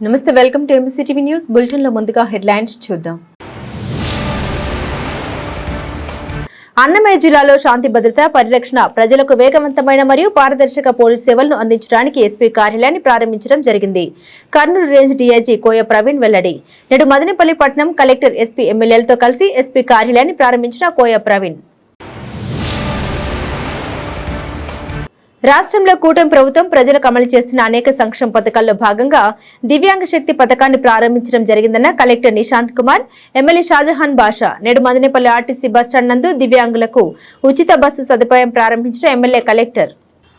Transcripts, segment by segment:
నమస్తే, welcome to MBC TV news bulletin లో ముందుగా హెడ్లైన్స్ చూద్దాం. అన్నమయ్య జిల్లాలో శాంతి భద్రత పరిరక్షణ ప్రజలకు వేగవంతమైన మరియు పారదర్శక పోలీస్ సేవలను అందించడానికి ఎస్పీ కార్యాలయాన్ని ప్రారంభించడం జరిగింది. కర్నూలు రేంజ్ డీఐజీ కోయ ప్రవీణ్ వెల్లడి. నేడు మదనపల్లి పట్టణం కలెక్టర్, ఎస్పీ, ఎమ్మెల్యేలతో కలిసి ఎస్పీ కార్యాలయాన్ని ప్రారంభించిన కోయ ప్రవీణ్. రాష్ట్రంలో కూటమి ప్రభుత్వం ప్రజలకు అమలు చేస్తున్న అనేక సంక్షేమ పథకాల్లో భాగంగా దివ్యాంగ శక్తి పథకాన్ని ప్రారంభించడం జరిగిందన్న కలెక్టర్ నిశాంత్ కుమార్. ఎమ్మెల్యే షాజహాన్ బాషా. నేడు మదనపల్లి ఆర్టీసీ బస్టాండ్ నందు దివ్యాంగులకు ఉచిత బస్సు సదుపాయం ప్రారంభించిన ఎమ్మెల్యే కలెక్టర్.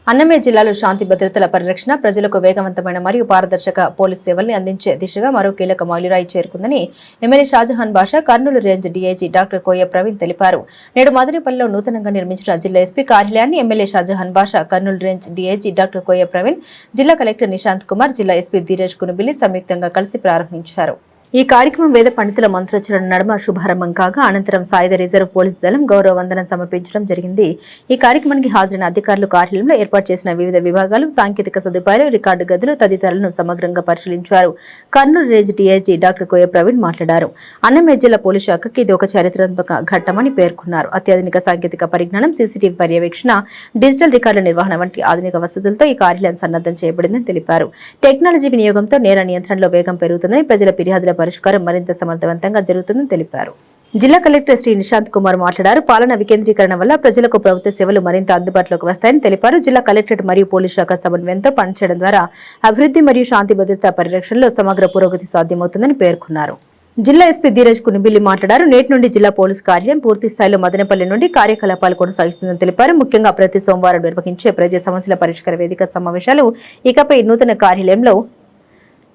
అన్నమయ్య జిల్లాలో శాంతి భద్రతల పరిరక్షణ ప్రజలకు వేగవంతమైన మరియు పారదర్శక పోలీస్ సేవల్ని అందించే దిశగా మరో కీలక మైలురాయి చేరుకుందని ఎమ్మెల్యే షాజహాన్ బాషా, కర్నూలు రేంజ్ డీఐజీ డాక్టర్ కోయ ప్రవీణ్ తెలిపారు. నేడు మదనపల్లిలో నూతనంగా నిర్మించిన జిల్లా ఎస్పీ కార్యాలయాన్ని ఎమ్మెల్యే షాజహాన్ బాషా, కర్నూలు రేంజ్ డీఐజీ డాక్టర్ కోయ ప్రవీణ్, జిల్లా కలెక్టర్ నిశాంత్ కుమార్, జిల్లా ఎస్పీ ధీరజ్ కునుబిల్లి సంయుక్తంగా కలిసి ప్రారంభించారు. ఈ కార్యక్రమం వేద పండితుల మంత్రోచ్చరణ నడుమ శుభారంభం కాగా అనంతరం సాయుధ రిజర్వ్ పోలీసు దళం గౌరవ వందనం సమర్పించడం జరిగింది. ఈ కార్యక్రమానికి హాజరైన అధికారులు కార్యాలయంలో ఏర్పాటు చేసిన వివిధ విభాగాలు, సాంకేతిక సదుపాయాలు, రికార్డు గదులు తదితరాలను సమగ్రంగా పరిశీలించారు. కర్నూలు రేంజ్ డీఐజీ డాక్టర్ కోయ ప్రవీణ్ మాట్లాడారు. అన్నమయ్య జిల్లా పోలీసు శాఖకి ఇది ఒక చారిత్రాత్మక ఘట్టమని పేర్కొన్నారు. అత్యాధునిక సాంకేతిక పరిజ్ఞానం, సీసీటీవీ పర్యవేక్షణ, డిజిటల్ రికార్డుల నిర్వహణ వంటి ఆధునిక వసతులతో ఈ కార్యాలయం సన్నద్దం చేయబడిందని తెలిపారు. టెక్నాలజీ వినియోగంతో నేర నియంత్రణలో వేగం పెరుగుతుందని, ప్రజల ఫిర్యాదుల పరిష్కారం మరింత సమర్థవంతంగా జరుగుతుందని తెలిపారు. జిల్లా కలెక్టర్ శ్రీ నిశాంత్ కుమార్ మాట్లాడారు. పాలన వికేంద్రీకరణ వల్ల ప్రజలకు ప్రభుత్వ సేవలు మరింత అందుబాటులోకి వస్తాయని తెలిపారు. జిల్లా కలెక్టరేట్ మరియు పోలీసు శాఖ సమన్వయంతో పనిచేయడం ద్వారా అభివృద్ధి మరియు శాంతి భద్రత పరిరక్షణలో సమగ్ర పురోగతి సాధ్యమవుతుందని పేర్కొన్నారు. జిల్లా ఎస్పీ ధీరజ్ కునుబిల్లి మాట్లాడారు. నేటి నుండి జిల్లా పోలీసు కార్యాలయం పూర్తి స్థాయిలో మదనపల్లి నుండి కార్యకలాపాలు కొనసాగిస్తుందని తెలిపారు. ముఖ్యంగా ప్రతి సోమవారం నిర్వహించే ప్రజా సమస్యల పరిష్కార వేదిక సమావేశాలు ఇకపై నూతన కార్యాలయంలో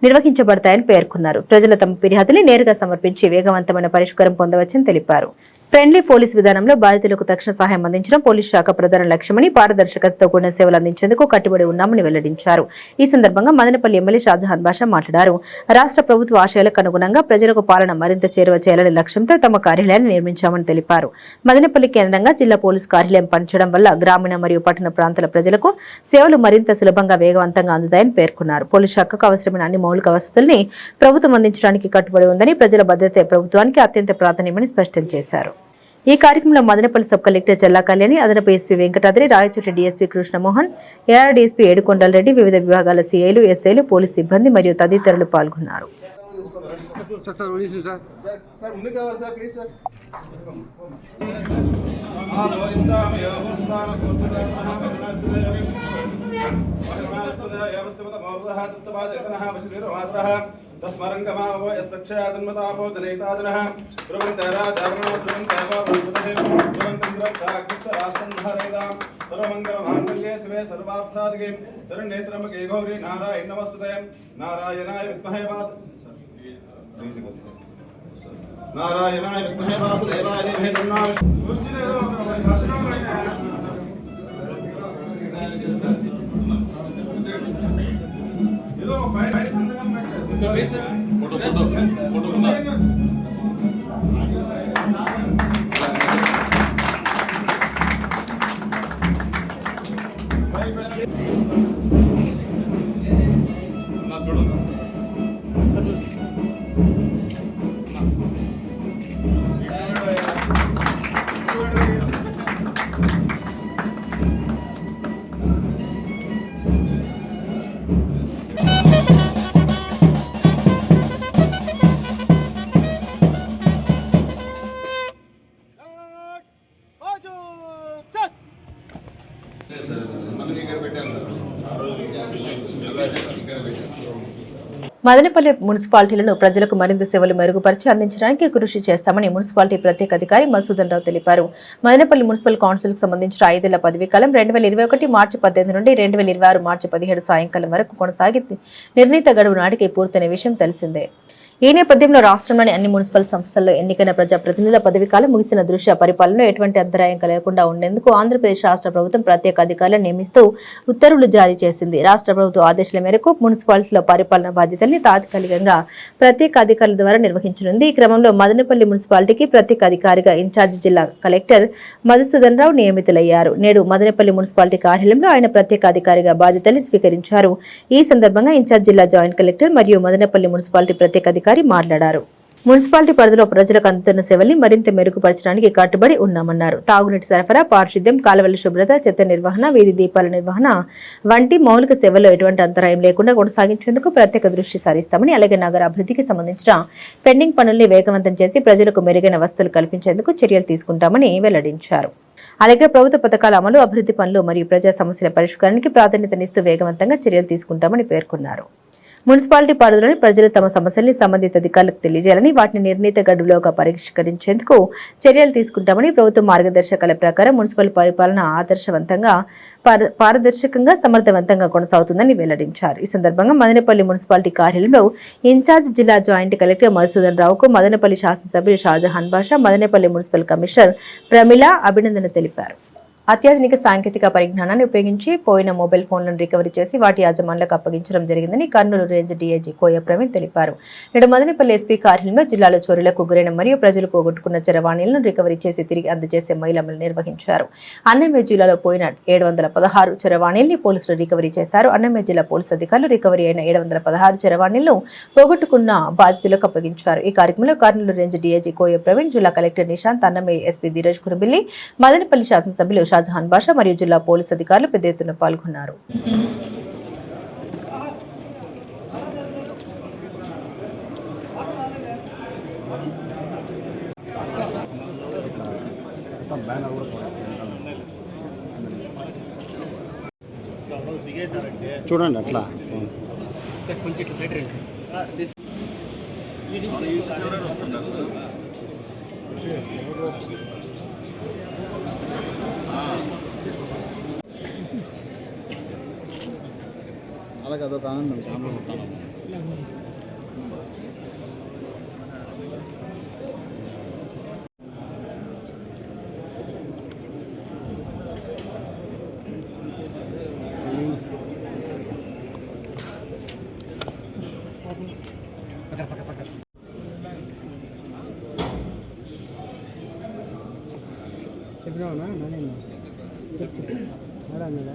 నిర్వహించబడతాయని పేర్కొన్నారు. ప్రజలు తమ ఫిర్యాదుని నేరుగా సమర్పించి వేగవంతమైన పరిష్కారం పొందవచ్చని తెలిపారు. ఫ్రెండ్లీ పోలీసు విధానంలో బాధితులకు తక్షణ సహాయం అందించడం పోలీసు శాఖ ప్రధాన లక్ష్యమని, పారదర్శకతతో కూడిన సేవలు అందించేందుకు కట్టుబడి ఉన్నామని వెల్లడించారు. ఈ సందర్భంగా మదనపల్లి ఎమ్మెల్యే షాజహాన్ బాషా మాట్లాడారు. రాష్ట్ర ప్రభుత్వ ఆశయాలకు అనుగుణంగా ప్రజలకు పాలన మరింత చేరువ చేయాలనే లక్ష్యంతో తమ కార్యాలయాన్ని నిర్మించామని తెలిపారు. మదనపల్లి కేంద్రంగా జిల్లా పోలీసు కార్యాలయం పనిచేయడం వల్ల గ్రామీణ మరియు పట్టణ ప్రాంతాల ప్రజలకు సేవలు మరింత సులభంగా, వేగవంతంగా అందుతాయని పేర్కొన్నారు. పోలీసు శాఖకు అవసరమైన అన్ని మౌలిక వసతుల్ని ప్రభుత్వం అందించడానికి కట్టుబడి ఉందని, ప్రజల భద్రతే ప్రభుత్వానికి అత్యంత ప్రాధాన్యమని స్పష్టం చేశారు. ఈ కార్యక్రమంలో మదనపల్లి సబ్ కలెక్టర్ చల్లా కళ్యాణి, అదనపు SP Venkatadri, Rayachoti DSP Krishnamohan, AR DSP Edukondala Reddy, వివిధ విభాగాల సీఐలు, ఎస్ఐలు, పోలీసు సిబ్బంది మరియు తదితరులు పాల్గొన్నారు. तस्मरंगमावो यस्सक्षयातन्मतापो जनैताजनः सुरवन्तराजावरणो सुरवन्तापो भूतहे सुरवन्तन्द्रस्ताग्निस्तरास्तन्धरेदां सर्वमङ्गलमाङ्गल्ये शिवे सर्वार्थसाधिके शरण्येत्रम्बके गौरी नारायण नमस्तुते नारायणाय विद्महे वासुदेवाय धीमहि तन्नो फोटो మదనపల్లి మున్సిపాలిటీలను ప్రజలకు మరింత సేవలు మెరుగుపరిచి అందించడానికి కృషి చేస్తామని మున్సిపాలిటీ ప్రత్యేక అధికారి మసూదన్ రావు తెలిపారు. మదనపల్లి మున్సిపల్ కౌన్సిల్ కు సంబంధించిన 5 ఏళ్ల పదవీకాలం 2021 మార్చి 18 నుండి 2026 మార్చి 17 సాయంకాలం వరకు కొనసాగి నిర్ణీత గడువు నాటికి పూర్తయిన విషయం తెలిసిందే. ఈ నేపథ్యంలో రాష్ట్రంలోని అన్ని మున్సిపల్ సంస్థల్లో ఎన్నికైన ప్రజాప్రతినిధుల పదవీకాలం ముగిసిన దృష్ట్యా పరిపాలనలో ఎటువంటి అంతరాయం కలగకుండా ఉండేందుకు ఆంధ్రప్రదేశ్ రాష్ట్ర ప్రభుత్వం ప్రత్యేక అధికారులను నియమిస్తూ ఉత్తర్వులు జారీ చేసింది. రాష్ట్ర ప్రభుత్వ ఆదేశాల మేరకు మున్సిపాలిటీలో పరిపాలనా బాధ్యతల్ని తాత్కాలికంగా ప్రత్యేక అధికారుల ద్వారా నిర్వహించనుంది. ఈ క్రమంలో మదనపల్లి మున్సిపాలిటీకి ప్రత్యేక అధికారిగా ఇన్ఛార్జి జిల్లా కలెక్టర్ మధుసూదన్ రావు నియమితులయ్యారు. నేడు మదనపల్లి మున్సిపాలిటీ కార్యాలయంలో ఆయన ప్రత్యేక అధికారిగా బాధ్యతల్ని స్వీకరించారు. ఈ సందర్భంగా ఇన్ఛార్జ్ జిల్లా జాయింట్ కలెక్టర్ మరియు మదనపల్లి మున్సిపాలిటీ ప్రత్యేక అధికారి మాట్లాడారు. మున్సిపాలిటీ పరిధిలో ప్రజలకు అందుతున్న సేవల్ని మరింత మెరుగుపరచడానికి కట్టుబడి ఉన్నామన్నారు. తాగునీటి సరఫరా, పారిశుద్ధ్యం, కాలువల శుభ్రత, చెత్త నిర్వహణ, వీధి దీపాల నిర్వహణ వంటి మౌలిక సేవల్లో ఎటువంటి అంతరాయం లేకుండా కొనసాగించేందుకు ప్రత్యేక దృష్టి సారిస్తామని, అలాగే నగర అభివృద్ధికి సంబంధించిన పెండింగ్ పనుల్ని వేగవంతం చేసి ప్రజలకు మెరుగైన వసతులు కల్పించేందుకు చర్యలు తీసుకుంటామని వెల్లడించారు. అలాగే ప్రభుత్వ పథకాల అమలు, అభివృద్ధి పనులు మరియు ప్రజా సమస్యల పరిష్కారానికి ప్రాధాన్యతనిస్తూ వేగవంతంగా చర్యలు తీసుకుంటామని పేర్కొన్నారు. మున్సిపాలిటీ పరిధిలోని ప్రజలు తమ సమస్యల్ని సంబంధిత అధికారులకు తెలియజేయాలని, వాటిని నిర్ణీత గడువులోగా పరిష్కరించేందుకు చర్యలు తీసుకుంటామని, ప్రభుత్వ మార్గదర్శకాల ప్రకారం మున్సిపల్ పరిపాలన ఆదర్శవంతంగా, పారదర్శకంగా, సమర్థవంతంగా కొనసాగుతుందని వెల్లడించారు. ఈ సందర్భంగా మదనపల్లి మున్సిపాలిటీ కార్యాలయంలో ఇన్ఛార్జ్ జిల్లా జాయింట్ కలెక్టర్ మధుసూదన్ రావుకు మదనపల్లి శాసనసభ్యులు షాజహాన్ బాషా, మదనపల్లి మున్సిపల్ కమిషనర్ ప్రమిళ అభినందన తెలిపారు. అత్యాధునిక సాంకేతిక పరిజ్ఞానాన్ని ఉపయోగించి పోయిన మొబైల్ ఫోన్లను రికవరీ చేసి వాటి యాజమాన్లకు అప్పగించడం జరిగిందని కర్నూలు రేంజ్ డీఐజీ కోయ ప్రవీణ్ తెలిపారు. నేడు మదనపల్లి ఎస్పీ కార్యాలయంలో జిల్లాలో చోరీలకు గురైన మరియు ప్రజలు పోగొట్టుకున్న చరవాణీలను రికవరీ చేసి తిరిగి అందజేసే మైలమ్మలు నిర్వహించారు. అన్నమయ్య జిల్లాలో పోయిన 716 చరవాణీల్ని పోలీసులు రికవరీ చేశారు. అన్నమయ్య జిల్లా పోలీసు అధికారులు రికవరీ అయిన 716 చరవాణీలను పోగొట్టుకున్న బాధితులకు అప్పగించారు. ఈ కార్యక్రమంలో కర్నూలు రేంజ్ డీఐజీ కోయ ప్రవీణ్, జిల్లా కలెక్టర్ నిశాంత్, అన్నమయ్య ఎస్పీ ధీరజ్ కురుబిల్లి, మదనపల్లి శాసనసభ్యులు షాజహాన్ బాషా మరియు జిల్లా పోలీసు అధికారులు పెద్ద ఎత్తున పాల్గొన్నారు. చూడండి అట్లా అలాగే అదొక ఆనందం. చెప్పినావునా చెప్పు మీద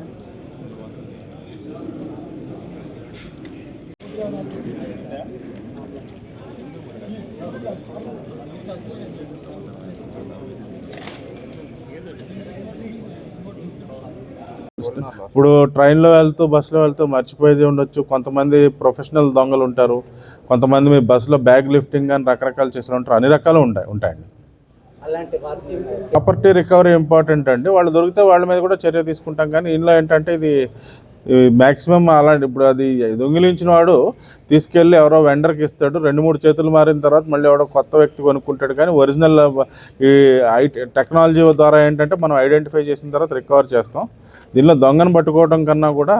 ఇప్పుడు ట్రైన్లో వెళ్తూ బస్సులో వెళ్తూ మర్చిపోయేది ఉండొచ్చు. కొంతమంది ప్రొఫెషనల్ దొంగలు ఉంటారు, కొంతమంది మీ బస్సులో బ్యాగ్ లిఫ్టింగ్ అని రకరకాలు చేస్తూ ఉంటారు. అన్ని రకాలు ఉంటాయండి. ప్రాపర్టీ రికవరీ ఇంపార్టెంట్ అండి. వాళ్ళు దొరికితే వాళ్ళ మీద కూడా చర్య తీసుకుంటాం. కానీ ఇందులో ఏంటంటే ఇది మ్యాక్సిమం అలాంటి ఇప్పుడు అది దొంగిలించిన వాడు తీసుకెళ్ళి ఎవరో వెండర్కి ఇస్తాడు. 2-3 చేతులు మారిన తర్వాత మళ్ళీ ఎవడో కొత్త వ్యక్తి కొనుక్కుంటాడు. కానీ ఒరిజినల్ ఈ టెక్నాలజీ ద్వారా ఏంటంటే మనం ఐడెంటిఫై చేసిన తర్వాత రికవర్ చేస్తాం. దీనిలో దొంగను పట్టుకోవడం కన్నా కూడా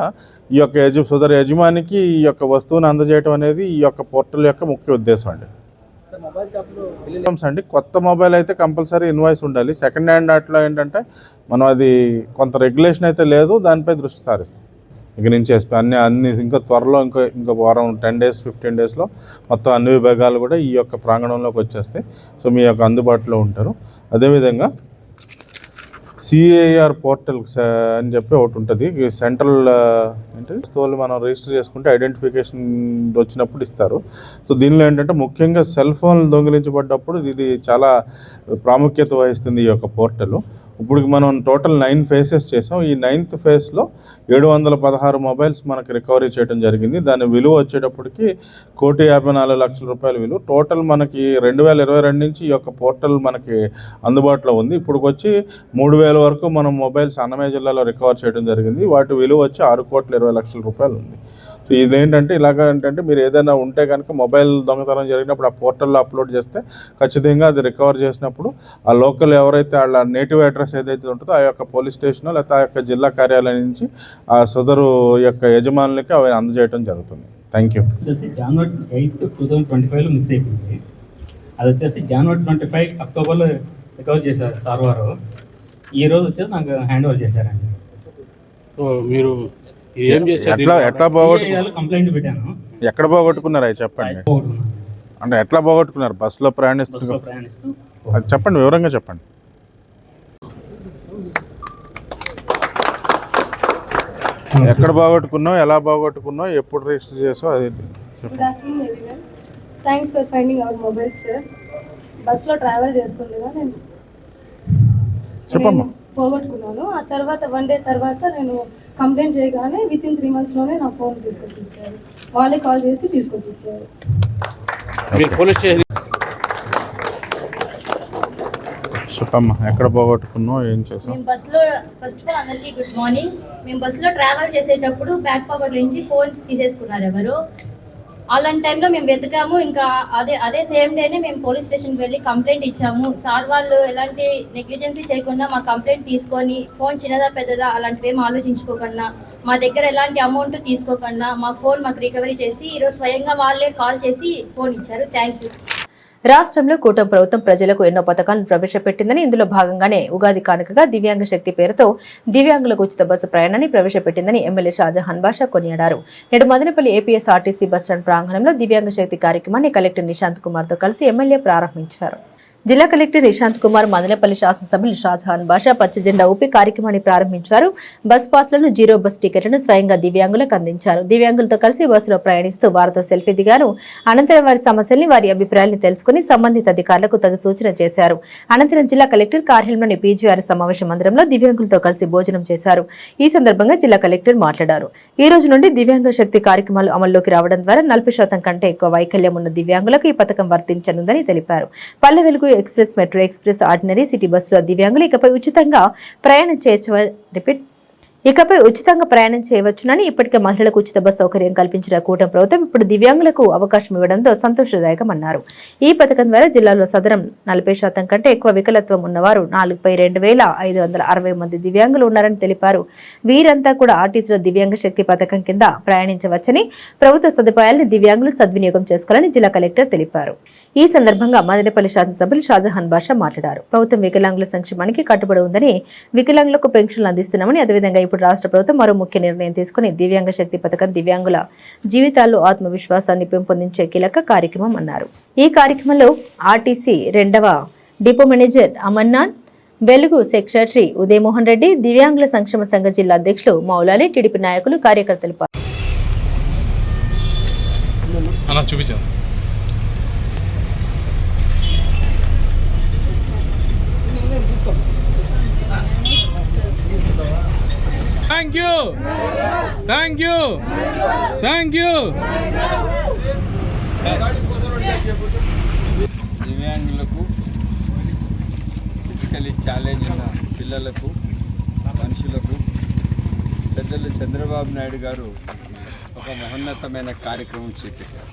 ఈ యొక్క సోదరి యజమానికి ఈ యొక్క వస్తువుని అందజేయడం అనేది ఈ యొక్క పోర్టల్ యొక్క ముఖ్య ఉద్దేశం అండి. అండి కొత్త మొబైల్ అయితే కంపల్సరీ ఇన్వాయిస్ ఉండాలి. సెకండ్ హ్యాండ్ అట్లా ఏంటంటే మనం అది కొంత రెగ్యులేషన్ అయితే లేదు, దానిపై దృష్టి సారిస్తాం. ఇక నుంచి అన్ని ఇంకా త్వరలో ఇంకా వారం 10 days 15 daysలో మొత్తం అన్ని విభాగాలు కూడా ఈ యొక్క ప్రాంగణంలోకి వచ్చేస్తాయి. సో మీ యొక్క అందుబాటులో ఉంటారు. అదేవిధంగా CAR పోర్టల్ అని చెప్పి ఒకటి ఉంటుంది. సెంట్రల్ ఏంటి వస్తువులు మనం రిజిస్టర్ చేసుకుంటే ఐడెంటిఫికేషన్ వచ్చినప్పుడు ఇస్తారు. సో దీనిలో ఏంటంటే ముఖ్యంగా సెల్ ఫోన్లు దొంగిలించబడ్డప్పుడు ఇది చాలా ప్రాముఖ్యత వహిస్తుంది ఈ యొక్క పోర్టల్. ఇప్పుడు మనం టోటల్ 9 phases చేసాం. ఈ 9th phase 716 మొబైల్స్ మనకి రికవరీ చేయడం జరిగింది. దాని విలువ వచ్చేటప్పటికి 1,54,00,000 రూపాయల విలువ. టోటల్ మనకి 2022 నుంచి ఈ యొక్క పోర్టల్ మనకి అందుబాటులో ఉంది. ఇప్పుడు వచ్చి 3,000 వరకు మనం మొబైల్స్ అన్నమయ్య జిల్లాలో రికవర్ చేయడం జరిగింది. వాటి విలువ వచ్చి 6,20,00,000 రూపాయలు ఉంది. సో ఇదేంటంటే ఇలాగ ఏంటంటే మీరు ఏదైనా ఉంటే కనుక మొబైల్ దొంగతనం జరిగినప్పుడు ఆ పోర్టల్లో అప్లోడ్ చేస్తే ఖచ్చితంగా అది రికవర్ చేసినప్పుడు ఆ లోకల్ ఎవరైతే వాళ్ళ నేటివ్ అడ్రస్ ఏదైతే ఉంటుందో ఆ యొక్క పోలీస్ స్టేషన్ లేకపోతే ఆ యొక్క జిల్లా కార్యాలయం నుంచి ఆ సదరు యొక్క యజమానులకి అవి అందజేయడం జరుగుతుంది. Thank you. వచ్చేసి జనవరి 8, 2025లో మిస్ అయిపోయింది. అది వచ్చేసి జనవరి 25 అక్టోబర్లో రికవర్ చేశారు సార్ వారు. ఈ రోజు వచ్చేసి నాకు హ్యాండ్ ఓవర్ చేశారండి. మీరు ఏం చేశారు? ఎట్లా కంప్లైంట్ పెట్టాను. ఎక్కడ పోగొట్టుకున్నారు అది చెప్పండి. పోగొట్టుకున్నాను. అంటే ఎట్లా పోగొట్టుకున్నారు? బస్సులో ప్రయాణిస్తూ అది చెప్పండి, వివరంగా చెప్పండి. ఎక్కడ పోగొట్టుకున్నావు, ఎలా పోగొట్టుకున్నావు, ఎప్పుడు రిజిస్టర్ చేసావు అది thanks for finding our mobile sir. బస్లో ట్రావెల్ చేస్తుండగా నేను చెప్పమ్మా. పోగొట్టుకున్నాను. ఆ తర్వాత 1 డే తర్వాత నేను కంప్లైంట్ చేయగానే వితిన్ 3 monthsలోనే నా ఫోన్ తీసుకొచ్చి ఇచ్చారు. వాళ్ళే కాల్ చేసి తీసుకొచ్చి ఇచ్చారు. పోలీస్ స్టేషన్ చెప్పమ్మా, ఎక్కడ పోగొట్టుకున్నావు, ఏం చేసావు? మేము బస్సులో ఫస్ట్ ఆఫ్ ఆల్ అందరికీ గుడ్ మార్నింగ్. మేము బస్సులో ట్రావెల్ చేసేటప్పుడు బ్యాక్ పాకెట్ నుంచి ఫోన్ తీసేసుకున్నారు ఎవరు. అలాంటి టైంలో మేము వెతకాము. ఇంకా అదే సేమ్ డేనే మేము పోలీస్ స్టేషన్కి వెళ్ళి కంప్లైంట్ ఇచ్చాము. సార్ వాళ్ళు ఎలాంటి నెగ్లిజెన్సీ చేయకుండా మా కంప్లైంట్ తీసుకొని ఫోన్ చిన్నదా పెద్దదా అలాంటివి ఏం ఆలోచించుకోకుండా మా దగ్గర ఎలాంటి అమౌంట్ తీసుకోకుండా మా ఫోన్ మాకు రికవరీ చేసి ఈరోజు స్వయంగా వాళ్ళే కాల్ చేసి ఫోన్ ఇచ్చారు. Thank you. రాష్ట్రంలో కూటమి ప్రభుత్వం ప్రజలకు ఎన్నో పథకాలను ప్రవేశపెట్టిందని, ఇందులో భాగంగానే ఉగాది కానుకగా దివ్యాంగ శక్తి పేరుతో దివ్యాంగులకు ఉచిత బస్సు ప్రయాణాన్ని ప్రవేశపెట్టిందని ఎమ్మెల్యే షాజహాన్ బాషా కొనియాడారు. నేడు మదనపల్లి ఏపీఎస్ఆర్టీసీ బస్టాండ్ ప్రాంగణంలో దివ్యాంగ శక్తి కార్యక్రమాన్ని కలెక్టర్ నిశాంత్ కుమార్తో కలిసి ఎమ్మెల్యే ప్రారంభించారు. జిల్లా కలెక్టర్ నిశాంత్ కుమార్, మదనపల్లి శాసనసభ్యులు షాజహాన్ బాషా పచ్చ జెండా ఊపి కార్యక్రమాన్ని ప్రారంభించారు. బస్ పాస్లను, జీరో బస్ టికెట్లను స్వయంగా దివ్యాంగులకు అందించారు. దివ్యాంగులతో కలిసి బస్సులో ప్రయాణిస్తూ వారితో సెల్ఫీ దిగారు. అనంతరం వారి సమస్యల్ని, వారి అభిప్రాయాలను తెలుసుకుని సంబంధిత అధికారులకు తగు సూచన చేశారు. అనంతరం జిల్లా కలెక్టర్ కార్యాలయంలోని పీజీఆర్ సమావేశ మందిరంలో దివ్యాంగులతో కలిసి భోజనం చేశారు. ఈ సందర్భంగా జిల్లా కలెక్టర్ మాట్లాడారు. ఈ రోజు నుండి దివ్యాంగ శక్తి కార్యక్రమాలు అమల్లోకి రావడం ద్వారా 40% కంటే ఎక్కువ వైకల్యం ఉన్న దివ్యాంగులకు ఈ పథకం వర్తించనుందని తెలిపారు. Palle Velugu express, metro express, ordinary, city బస్సులో దివ్యాంగులు ఇకపై ఉచితంగా ప్రయాణం చేయవచ్చునని, ఇప్పటికే మహిళలకు ఉచిత బస్ సౌకర్యం కల్పించిన కూటమి ప్రభుత్వం ఇప్పుడు దివ్యాంగులకు అవకాశం ఇవ్వడంతో సంతోషదాయకమన్నారు. ఈ పథకం ద్వారా జిల్లాలో సదరం 40% కంటే ఎక్కువ వికలత్వం ఉన్నవారు 42,560 మంది దివ్యాంగులు ఉన్నారని తెలిపారు. వీరంతా కూడా ఆర్టీసీలో దివ్యాంగ శక్తి పథకం కింద ప్రయాణించవచ్చని, ప్రభుత్వ సదుపాయాలను దివ్యాంగులు సద్వినియోగం చేసుకోవాలని జిల్లా కలెక్టర్ తెలిపారు. ఈ సందర్భంగా మదనపల్లి శాసనసభ్యులు షాజహాన్ బాషా మాట్లాడారు. ప్రభుత్వం వికలాంగుల సంక్షేమానికి కట్టుబడి ఉందని, వికలాంగులకు పెన్షన్లు అందిస్తున్నామని, అదేవిధంగా ఇప్పుడు రాష్ట్ర ప్రభుత్వం మరో ముఖ్య నిర్ణయం తీసుకుని దివ్యాంగ శక్తి పథకం దివ్యాంగుల జీవితాల్లో ఆత్మవిశ్వాసాన్ని పెంపొందించే కీలక కార్యక్రమం అన్నారు. ఈ కార్యక్రమంలో ఆర్టీసీ 2వ డిపో మేనేజర్ అమర్నాథ్, వెలుగు సెక్రటరీ ఉదయమోహన్ రెడ్డి, దివ్యాంగుల సంక్షేమ సంఘ జిల్లా అధ్యక్షులు మౌలాలి, టీడీపీ నాయకులు, కార్యకర్తలు చూపించాను. Thank you, thank you, thank you. దివ్యాంగులకు, ఫిజికలీ ఛాలెంజ్ ఉన్న పిల్లలకు, మనుషులకు పెద్దలు చంద్రబాబు నాయుడు గారు ఒక మహోన్నతమైన కార్యక్రమం చేపట్టారు.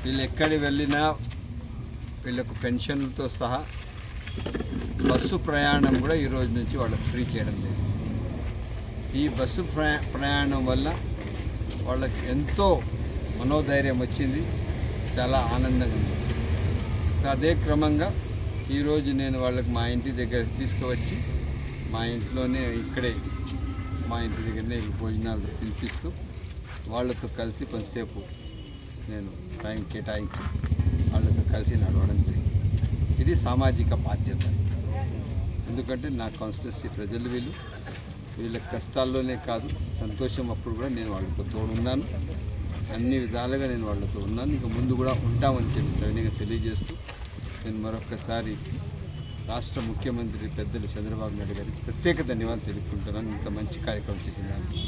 వీళ్ళు ఎక్కడికి వెళ్ళినా వీళ్ళకు పెన్షన్లతో సహా బస్సు ప్రయాణం కూడా ఈ రోజు నుంచి వాళ్ళకు ఫ్రీ చేయడం జరిగింది. ఈ బస్సు ప్రయాణం వల్ల వాళ్ళకి ఎంతో మనోధైర్యం వచ్చింది, చాలా ఆనందంగా ఉంది. అదే క్రమంగా ఈరోజు నేను వాళ్ళకి మా ఇంటి దగ్గర తీసుకువచ్చి మా ఇంట్లోనే ఇక్కడే మా ఇంటి దగ్గరనే భోజనాలు తినిపిస్తూ వాళ్ళతో కలిసి కొంతసేపు నేను టైం కేటాయించి వాళ్ళతో కలిసి నడవడం జరిగింది. ఇది సామాజిక బాధ్యత. ఎందుకంటే నా కాన్స్టిట్యున్సీ ప్రజలు వీళ్ళ కష్టాల్లోనే కాదు, సంతోషం అప్పుడు కూడా నేను వాళ్ళతో తోడున్నాను. అన్ని విధాలుగా నేను వాళ్ళతో ఉన్నాను, ఇక ముందు కూడా ఉంటామని చెప్పి సవినయంగా తెలియజేస్తూ నేను మరొకసారి రాష్ట్ర ముఖ్యమంత్రి పెద్దలు చంద్రబాబు నాయుడు గారికి ప్రత్యేక ధన్యవాదాలు తెలుపుకుంటున్నాను. ఇంత మంచి కార్యక్రమం చేసిందాన్ని.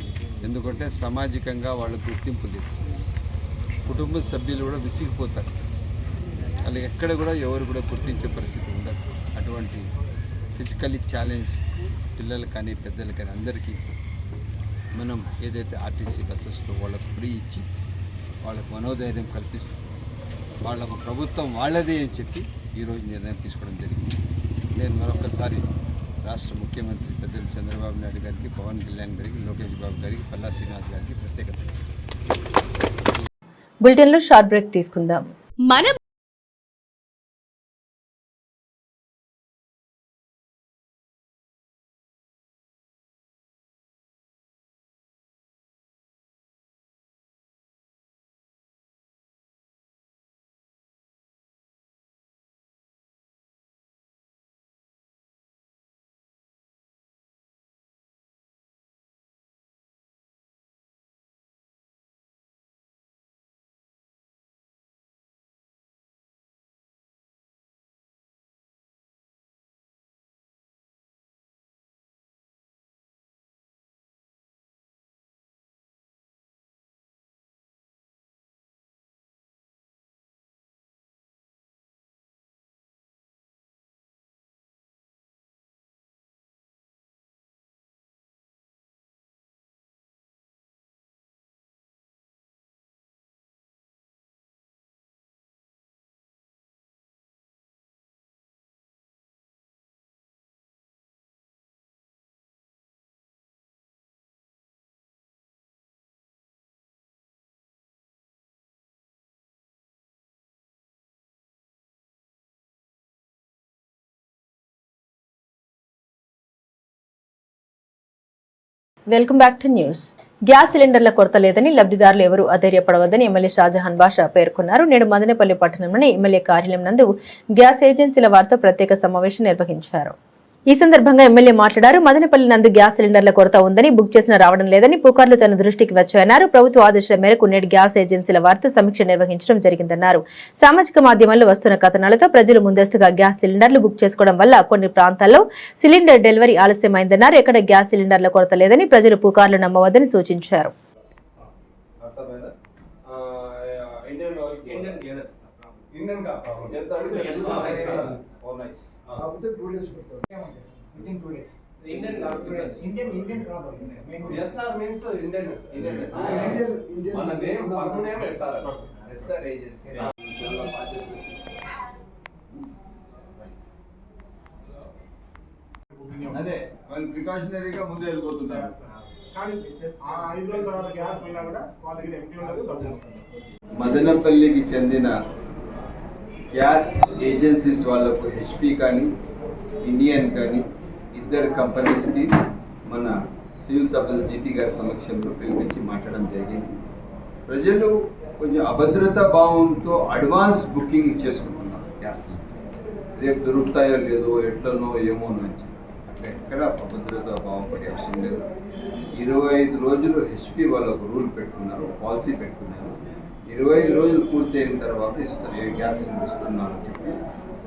ఎందుకంటే సామాజికంగా వాళ్ళకు గుర్తింపు లేదు, కుటుంబ సభ్యులు కూడా విసిగిపోతారు, వాళ్ళకి ఎక్కడ కూడా ఎవరు కూడా గుర్తించే పరిస్థితి ఉండదు. అటువంటి ఫిజికలీ ఛాలెంజ్ పిల్లలు కానీ పెద్దలు కానీ అందరికీ మనం ఏదైతే ఆర్టీసీ బస్సెస్లో వాళ్ళకు ఫ్రీ ఇచ్చి వాళ్ళకు మనోధైర్యం కల్పిస్తూ వాళ్ళకు ప్రభుత్వం వాళ్ళదే అని చెప్పి ఈరోజు నిర్ణయం తీసుకోవడం జరిగింది. నేను మరొకసారి రాష్ట్ర ముఖ్యమంత్రి పెద్దలు చంద్రబాబు నాయుడు గారికి, పవన్ కళ్యాణ్ గారికి, లోకేష్ బాబు గారికి, పల్లా శ్రీనివాస్ గారికి ప్రత్యేకత బులెటిన్లో షార్ట్ బ్రేక్ తీసుకుందాం. మన welcome back to news. Gas సిలిండర్ల కొరత లేదని, లబ్ధిదారులు ఎవరూ అధైర్యపడవద్దని ఎమ్మెల్యే షాజహాన్ బాషా పేర్కొన్నారు. నేడు మదనపల్లి పట్టణంలోని ఎమ్మెల్యే కార్యాలయం నందు గ్యాస్ ఏజెన్సీల వారితో ప్రత్యేక సమావేశం నిర్వహించారు. ఈ సందర్భంగా ఎమ్మెల్యే మాట్లాడారు. మదనపల్లి నందు గ్యాస్ సిలిండర్ల కొరత ఉందని, బుక్ చేసిన రావడం లేదని పుకార్లు తన దృష్టికి వచ్చాయన్నారు. ప్రభుత్వ ఆదేశాల మేరకు నేడు గ్యాస్ ఏజెన్సీల వారితో సమీక్ష నిర్వహించడం జరిగిందన్నారు. సామాజిక మాధ్యమాల్లో వస్తున్న కథనాలతో ప్రజలు ముందస్తుగా గ్యాస్ సిలిండర్లు బుక్ చేసుకోవడం వల్ల కొన్ని ప్రాంతాల్లో సిలిండర్ డెలివరీ ఆలస్యమైందన్నారు. ఎక్కడ గ్యాస్ సిలిండర్ల కొరత లేదని, ప్రజలు పుకార్లు నమ్మవద్దని సూచించారు. Within 2 days. Indian problem. SR means Indian. Mana name, firm name SR. SR agency. అదే వాళ్ళు ప్రికాషనరీగా ముందే వెళ్ళిపోతున్నారు. మదనపల్లికి చెందిన గ్యాస్ ఏజెన్సీస్ వాళ్లకు హెచ్పి కానీ ఇండియన్ కానీ ఇద్దరు కంపెనీస్కి మన సివిల్ సప్లైస్ జీటీ గారి సమక్షంలో పిలిపించి మాట్లాడడం జరిగింది. ప్రజలు కొంచెం అభద్రతా భావంతో అడ్వాన్స్ బుకింగ్ చేసుకుంటున్నారు గ్యాస్ సిలిండర్స్. రేపు దొరుకుతాయో లేదో ఎట్లనో ఏమో నుంచి అట్లా ఎక్కడ అభద్రతా భావం పడే అవసరం లేదు. 25 రోజులు హెచ్పి వాళ్ళు ఒక రూల్ పెట్టుకున్నారు, పాలసీ పెట్టుకున్నారు. 25 రోజులు పూర్తయిన తర్వాత ఇస్తారు, ఏ గ్యాస్ సిలిండర్ ఇస్తున్నారు అని చెప్పి.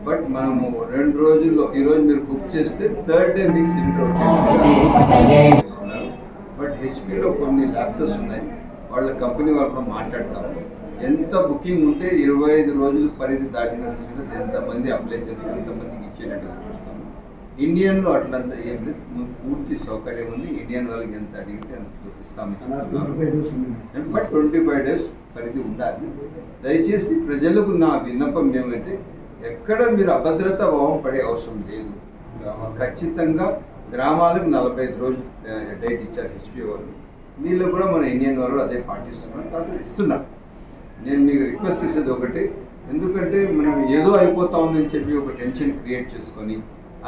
బట్ మనము 2 రోజుల్లో, ఈరోజు మీరు బుక్ చేస్తే 3rd డే మీకు సిలిండర్ వచ్చేస్తున్నారు. బట్ హెచ్పిలో కొన్ని ల్యాప్సెస్ ఉన్నాయి, వాళ్ళ కంపెనీ వాళ్ళతో మాట్లాడతాము. ఎంత బుకింగ్ ఉంటే 25 రోజులు పరిధి దాటిన సిలిండర్స్ ఎంతమంది అప్లై చేస్తే అంతమందికి ఇచ్చేటట్టుగా చూస్తాము. ఇండియన్లో అట్లంతా ఏం లేదు, పూర్తి సౌకర్యం ఉంది. ఇండియన్ వాళ్ళకి ఎంత అడిగితే అంత ఇస్తాము. బట్ 25 డేస్ పరిధి ఉండాలి. దయచేసి ప్రజలకు నా విన్నపం ఏమంటే, ఎక్కడ మీరు అభద్రతా భావం పడే అవసరం లేదు. ఖచ్చితంగా గ్రామాలకు 45 రోజులు డేట్ ఇచ్చారు హెచ్పి వాళ్ళు. వీళ్ళు కూడా మన ఇండియన్ వాళ్ళు అదే పాటిస్తున్నారు, కాకపోతే ఇస్తున్నారు. నేను మీకు రిక్వెస్ట్ చేసేది ఒకటి, ఎందుకంటే మనం ఏదో అయిపోతా ఉందని చెప్పి ఒక టెన్షన్ క్రియేట్ చేసుకొని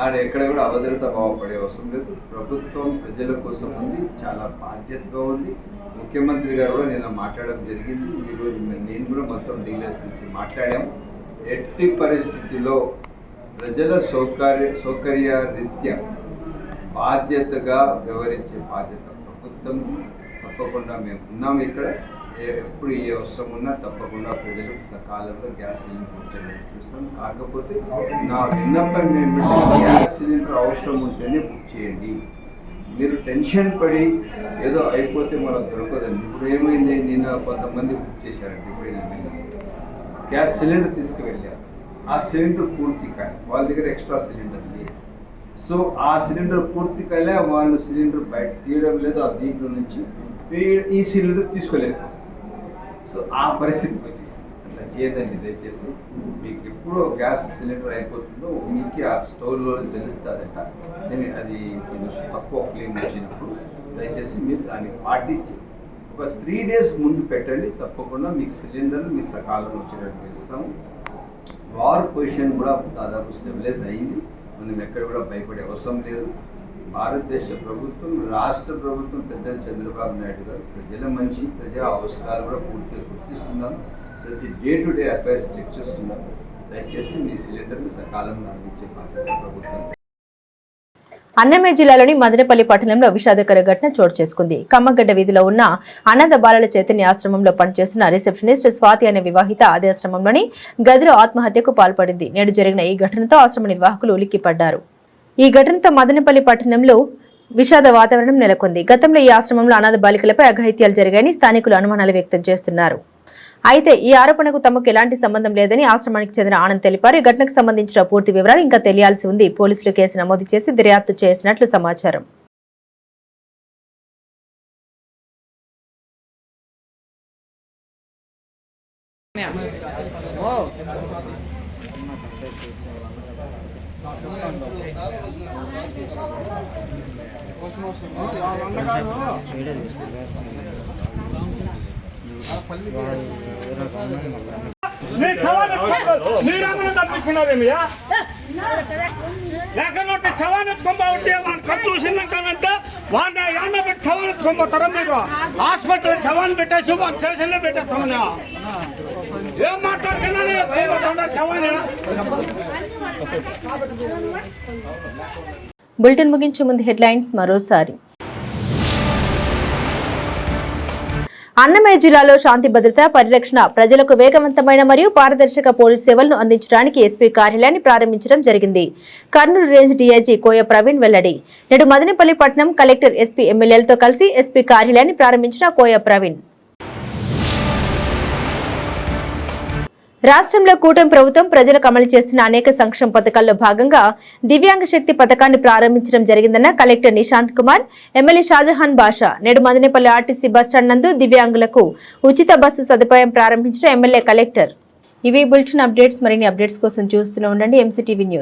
ఆడ ఎక్కడ కూడా అభద్రతా భావపడే అవసరం లేదు. ప్రభుత్వం ప్రజల కోసం ఉంది, చాలా బాధ్యతగా ఉంది. ముఖ్యమంత్రి గారు కూడా నిన్న మాట్లాడడం జరిగింది. ఈరోజు నేను కూడా మొత్తం డీలర్స్ నుంచి మాట్లాడాము. ఎట్టి పరిస్థితిలో ప్రజల సౌకర్య రీత్యా బాధ్యతగా వ్యవహరించే బాధ్యత ప్రభుత్వం. తప్పకుండా మేము ఉన్నాము ఇక్కడ. ఎప్పుడు ఏ అవసరం ఉన్నా తప్పకుండా ప్రజలకు సకాలంలో గ్యాస్ సిలిండర్ వచ్చేటట్టు చూస్తాం. కాకపోతే నా విన్నపం ఏమిటంటే, గ్యాస్ సిలిండర్ అవసరం ఉంటేనే బుక్ చేయండి. మీరు టెన్షన్ పడి ఏదో అయిపోతే మనకు దొరకదండి. ఇప్పుడు ఏమైంది, నిన్న కొంతమంది బుక్ చేశారండి. ఇప్పుడు నేను గ్యాస్ సిలిండర్ తీసుకువెళ్ళారు, ఆ సిలిండర్ పూర్తి కాలే, వాళ్ళ దగ్గర ఎక్స్ట్రా సిలిండర్ లేదు. సో ఆ సిలిండర్ పూర్తి కాలే, వాళ్ళు సిలిండర్ బయట తీయడం లేదు, ఆ దీంట్లో నుంచి ఈ సిలిండర్ తీసుకోలేకపోతుంది. సో ఆ పరిస్థితికి వచ్చేసింది. అట్లా చేయదండి దయచేసి. మీకు ఎప్పుడు గ్యాస్ సిలిండర్ అయిపోతుందో మీకు ఆ స్టోర్లో తెలుస్తుందట. అది కొంచెం తక్కువ ఫ్లేమ్ వచ్చినప్పుడు దయచేసి మీరు దాన్ని పాటించి ఒక 3 days ముందు పెట్టండి, తప్పకుండా మీకు సిలిండర్లు మీ సకాలంలో వచ్చేటట్టు ఇస్తాము. వార్ పొజిషన్ కూడా దాదాపు స్టెబిలైజ్ అయింది. మనం ఎక్కడ కూడా భయపడే అవసరం లేదు. భారతదేశ ప్రభుత్వం, రాష్ట్ర ప్రభుత్వం, పెద్దలు చంద్రబాబు నాయుడు గారు ప్రజల మంచి, ప్రజా అవసరాలు కూడా పూర్తిగా గుర్తిస్తున్నాం. ప్రతి డే-టు-డే అఫైర్స్ చెక్ చేస్తున్నాం. దయచేసి మీ సిలిండర్ని సకాలంలో అందించే బాధ్యత ప్రభుత్వం. అన్నమయ్య జిల్లాలోని మదనపల్లి పట్టణంలో విషాదకర ఘటన చోటు చేసుకుంది. కమ్మగడ్డ వీధిలో ఉన్న అనాథ బాలల చైతన్య ఆశ్రమంలో పనిచేస్తున్న రిసెప్షనిస్ట్ స్వాతి అనే వివాహిత అదే ఆశ్రమంలోని గదిలో ఆత్మహత్యకు పాల్పడింది. నేడు జరిగిన ఈ ఘటనతో ఆశ్రమ నిర్వాహకులు ఉలిక్కిపడ్డారు. ఈ ఘటనతో మదనపల్లి పట్టణంలో విషాద వాతావరణం నెలకొంది. గతంలో ఈ ఆశ్రమంలో అనాథ బాలికలపై అఘాయిత్యాలు జరిగాయని స్థానికులు అనుమానాలు వ్యక్తం చేస్తున్నారు. అయితే ఈ ఆరోపణకు తమకు ఎలాంటి సంబంధం లేదని ఆశ్రమానికి చెందిన ఆనంద్ తెలిపారు. ఈ ఘటనకు సంబంధించిన పూర్తి వివరాలు ఇంకా తెలియాల్సి ఉంది. పోలీసులు కేసు నమోదు చేసి దర్యాప్తు చేసినట్లు సమాచారం. తప్పించినారేమియా లేకపోతే చవానెత్తుకొని ఉంటే వాడిని చూసినాకంటే వాడిని యాన్న పెట్టి చవానెత్తుకోపోతారా మీరు? హాస్పిటల్ చవాన్ పెట్టేసి వాడి స్టేషన్లో పెట్టేస్తామని ఏం మాట్లాడుతున్నా చవాన్. బులెటిన్ ముగించే ముందు హెడ్లైన్స్ మరోసారి. అన్నమయ్య జిల్లాలో శాంతి భద్రత పరిరక్షణ, ప్రజలకు వేగవంతమైన మరియు పారదర్శక పోలీస్ సేవలను అందించడానికి ఎస్పీ కార్యాలయాన్ని ప్రారంభించడం జరిగింది. కర్నూలు రేంజ్ డీఐజీ కోయ ప్రవీణ్ వెల్లడి. నేడు మదనపల్లి పట్టణం కలెక్టర్, ఎస్పీ, ఎమ్మెల్యేలతో కలిసి ఎస్పీ కార్యాలయాన్ని ప్రారంభించిన కోయ ప్రవీణ్. రాష్ట్రంలో కూటమి ప్రభుత్వం ప్రజలకు అమలు చేస్తున్న అనేక సంక్షేమ పథకాల్లో భాగంగా దివ్యాంగ శక్తి పథకాన్ని ప్రారంభించడం జరిగిందన్న కలెక్టర్ నిశాంత్ కుమార్, ఎమ్మెల్యే షాజహాన్ బాషా. నేడు మదనపల్లి ఆర్టీసీ బస్టాండ్ నందు దివ్యాంగులకు ఉచిత బస్సు సదుపాయం ప్రారంభించిన ఎమ్మెల్యే, కలెక్టర్. ఇవి బులెటిన్ అప్డేట్స్. మరిన్ని అప్డేట్స్ కోసం చూస్తూనే ఉండండి ఎంసీటీవీ న్యూస్.